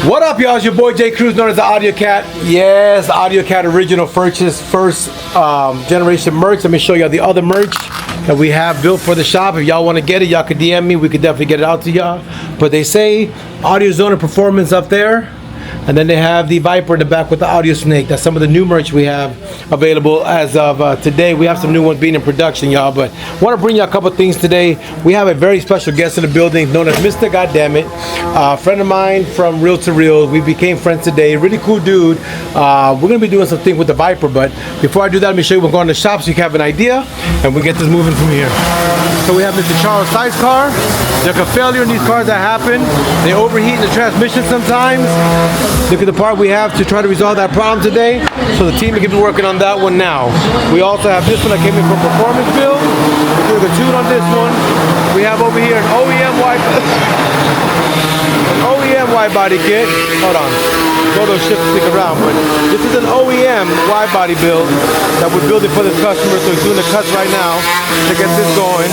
What up, y'all? It's your boy J Cruz, known as the AUDIOZONE. Yes, the AUDIOZONE original first generation merch. Let me show y'all the other merch that we have built for the shop. If y'all want to get it, y'all could DM me. We could definitely get it out to y'all. But they say AUDIOZONE Performance up there. And then they have the Viper in the back with the audio snake. That's some of the new merch we have available as of today. We have some new ones being in production, y'all. But I want to bring you a couple things today. We have a very special guest in the building known as Mr.Gotdamnit. A friend of mine from REELTOREAL. We became friends today. Really cool dude. We're going to be doing something with the Viper. But before I do that, let me show you what's going on in the shop so you can have an idea. And we get this moving from here. So we have Mr. Charles' size car. There's a failure in these cars that happen. They overheat in the transmission sometimes. Look at the part we have to try to resolve that problem today. So the team can be working on that one now. We also have this one that came in from Performance Build. We're doing a tune on this one. We have over here an OEM wide body kit. Hold on. Photo shift to stick around, but this is an OEM wide body build that we're building for this customer. So he's doing the cuts right now to get this going.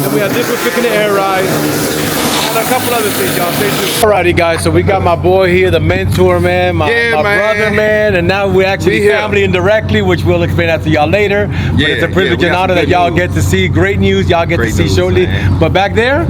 And we have this one fixing the air ride. And a couple other things, y'all. Stay tuned. Alrighty, guys. So we got my boy here, the mentor, man, my brother, man, and now we're actually family indirectly, which we'll explain that to y'all later. But it's a privilege and honor that y'all get to see. Great news, y'all get to see shortly. But back there,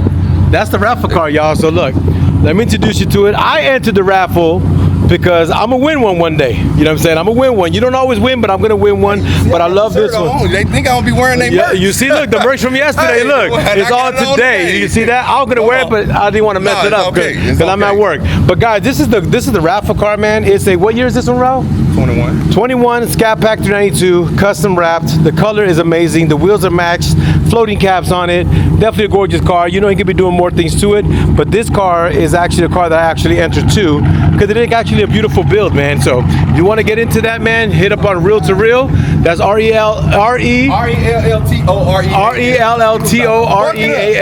that's the raffle car, y'all. So look, let me introduce you to it. I entered the raffle because I'm gonna win one day. You know what I'm saying? I'm gonna win one. You don't always win, but I'm gonna win one. But I love this one. They think I'm gonna be wearing their merch. You see, look, the merch from yesterday. Look, it's all today. You see that? I was gonna wear it, but I didn't want to mess it up because I'm at work. But guys, this is the raffle car, man. It's a, what year is this one, Ralph? 21. 21, Scat Pack 392, custom wrapped. The color is amazing. The wheels are matched. Floating caps on it. Definitely a gorgeous car. You know, he could be doing more things to it, but this car is actually a car that I actually entered to because it is actually a beautiful build, man. So if you want to get into that, man, hit up on REELTOREAL. That's REELTOREAL.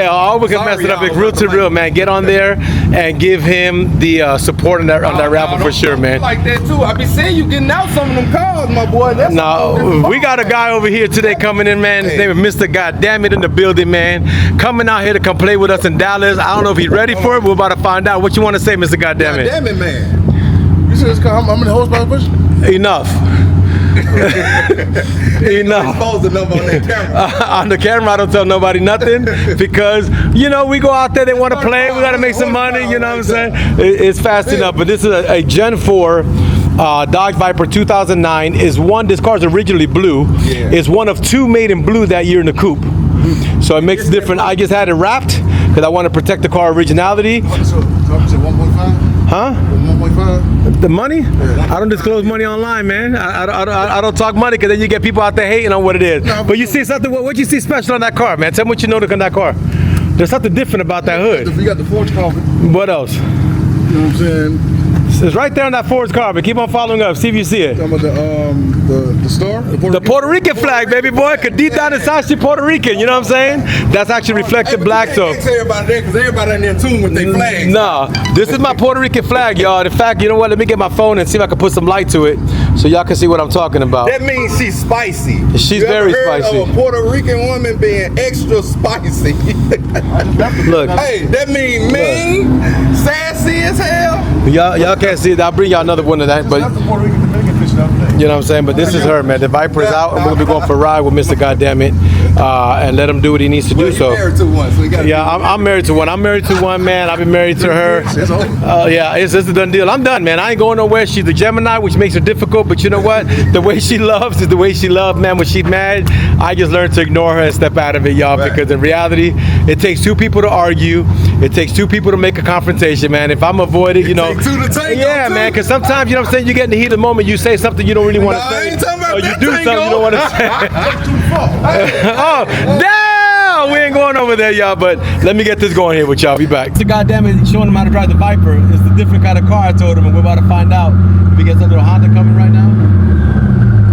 Oh, we can mess it up. It's REELTOREAL, man. Get on there and give him the support on that raffle for sure, man. Like that too. I be seeing you getting out some of them cars, my boy. No, we got a guy over here today coming in, man. His name is Mr.Gotdamnit in the building, man. Coming out here to come play with us in Dallas. I don't know if he's ready for it. We're about to find out. What you want to say, Mr.Gotdamnit? Gotdamnit, man. You see this car? How many horsepower push? Enough. Enough. On the camera. On the camera, I don't tell nobody nothing because, you know, we go out there, they want to play, we got to make some money, you know what I'm saying? It's fast enough, but this is a Gen 4 Dodge Viper 2009. This car is originally blue. It's one of two made in blue that year in the coupe. So it makes it different. I just had it wrapped because I want to protect the car originality. So 1.5? Huh? 1.5? The money? I don't disclose money online, man. I don't talk money because then you get people out there hating on what it is. But you see something, what you see special on that car, man? Tell me what you noticed on that car. There's something different about that hood. You got the Forge carpet. What else? You know what I'm saying? It's right there on that Ford's carpet. Keep on following up. See if you see it. Talking about the star? The Puerto Rican flag, baby boy. Cadita de Sachi, Puerto Rican. You know what I'm saying? That's actually reflected black. So. Can't tell everybody there because everybody in there tune with their flags. Nah, this is my Puerto Rican flag, y'all. In fact, you know what? Let me get my phone and see if I can put some light to it so y'all can see what I'm talking about. That means she's spicy. She's very spicy. Of a Puerto Rican woman being extra spicy. Look. Hey, that mean mean, sassy as hell. Y'all can't see it. I'll bring y'all another one of that, but you know what I'm saying? But this is her, man. The Viper is out, and we're gonna be going for a ride with Mr.Gotdamnit and let him do what he needs to do. So, yeah, I'm married to one. I'm married to one, man. I've been married to her. Yeah, it's a done deal. I'm done, man. I ain't going nowhere. She's a Gemini, which makes her difficult. But you know what? The way she loves is the way she loves, man. When she's mad, I just learned to ignore her and step out of it, y'all. Because in reality, it takes two people to argue. It takes two people to make a confrontation, man. If I'm avoided, you know. Yeah, man. Because sometimes, you know what I'm saying, you get in the heat of the moment, you say something you don't really want to say. Or you do something you don't want to say. Oh, damn! We ain't going over there, y'all, but let me get this going here with y'all. Be back. Mr.Gotdamnit showing him how to drive the Viper. It's a different kind of car, I told him, and we're about to find out if he gets a little Honda coming right now.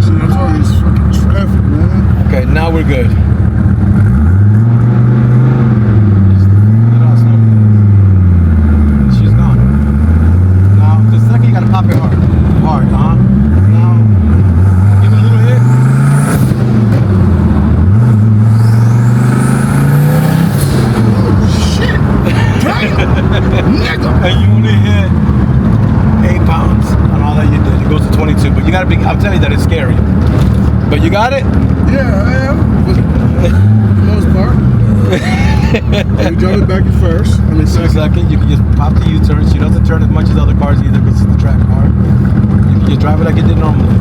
See, I'm talking this fucking traffic, man. Okay, now we're good. She's gone. Now, the second you gotta pop it hard. Hard, now, give it a little hit. Shit! Damn! Nigga! And you only hit I'm telling you that it's scary. But you got it? Yeah, I am. For the most part. We drove it back at first. I mean, Second, you can just pop the U-turn. She doesn't turn as much as other cars either because it's the track car. You can just drive it like it did normally.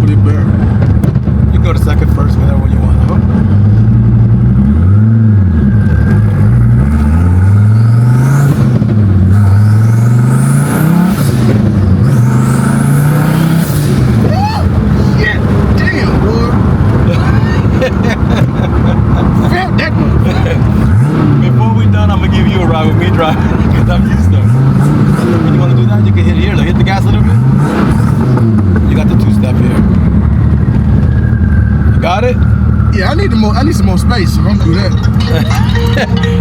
Put it back. You can go to second, first, whatever one you want. Before we done, I'm gonna give you a ride with me driving because I'm used to it. You wanna do that? You can hit here. Look, hit the gas a little bit. You got the two-step here. You got it? Yeah, I need some more space. So I'm gonna do that.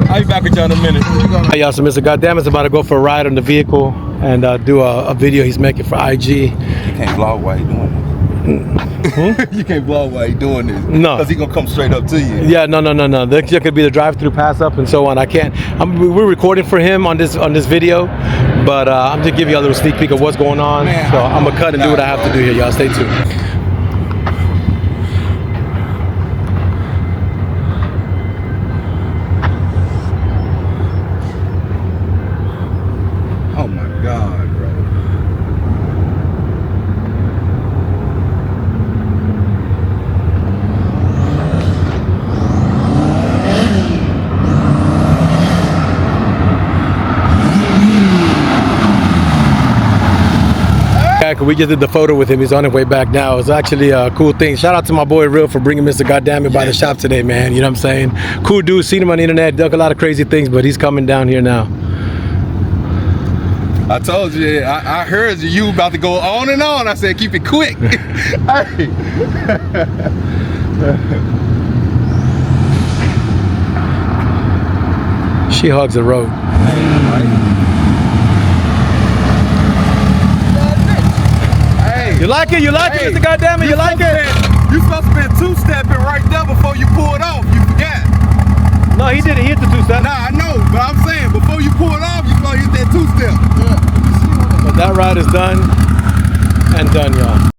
I'll be back with you in a minute. Hey y'all, so Mr.Gotdamnit's about to go for a ride on the vehicle and do a video he's making for IG. You can't vlog while you doing this. You can't vlog while you doing this. No. Because he gonna come straight up to you. Yeah, no. There could be the drive-through, pass up, and so on. I can't. We're recording for him on this video, but I'm just giving you a little sneak peek of what's going on. Man, so I'm gonna cut and do what I have to do here, y'all. Stay tuned. Oh my God, bro. We just did the photo with him. He's on his way back now. It's actually a cool thing. Shout out to my boy Real for bringing Mr.Gotdamnit by the shop today, man. You know what I'm saying? Cool dude. Seen him on the internet. Done a lot of crazy things, but he's coming down here now. I told you, I heard you about to go on and on. I said, keep it quick. Hey. She hugs the road. You like it? You like it, Mr.Gotdamnit? You like it? You supposed to be two-stepping right there before you pull it off. You forgot. No, he didn't hit the two-step. Nah, I know, but I'm saying before you pull it off, you supposed to hit that two-step. But that ride is done and done, y'all.